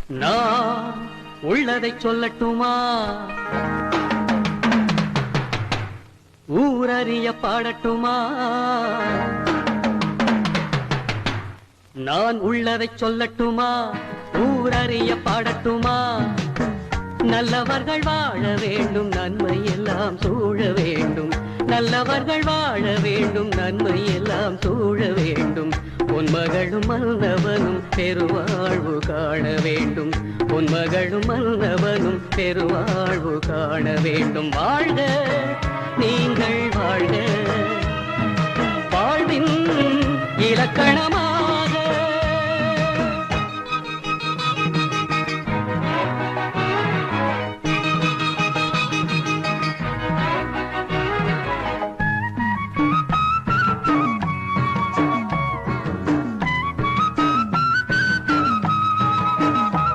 நான் உள்ளதை சொல்லட்டுமா? ஊரறிய பாடட்டுமா? நான் உள்ளதை சொல்லட்டுமா? ஊரறிய பாடட்டுமா? நல்லவர்கள் வாழ வேண்டும், நன்மை எல்லாம் சூழ வேண்டும். நல்லவர்கள் வாழ வேண்டும், நன்மை எல்லாம் சூழ வேண்டும். பொன்மகளும் மன்னவனும் பெருவாழ்வு காண வேண்டும். பொன்மகளும் மன்னவனும் பெருவாழ்வு காண வேண்டும். வாழ்க நீங்கள் வாழ்க, வாழ்வின் இலக்கணமா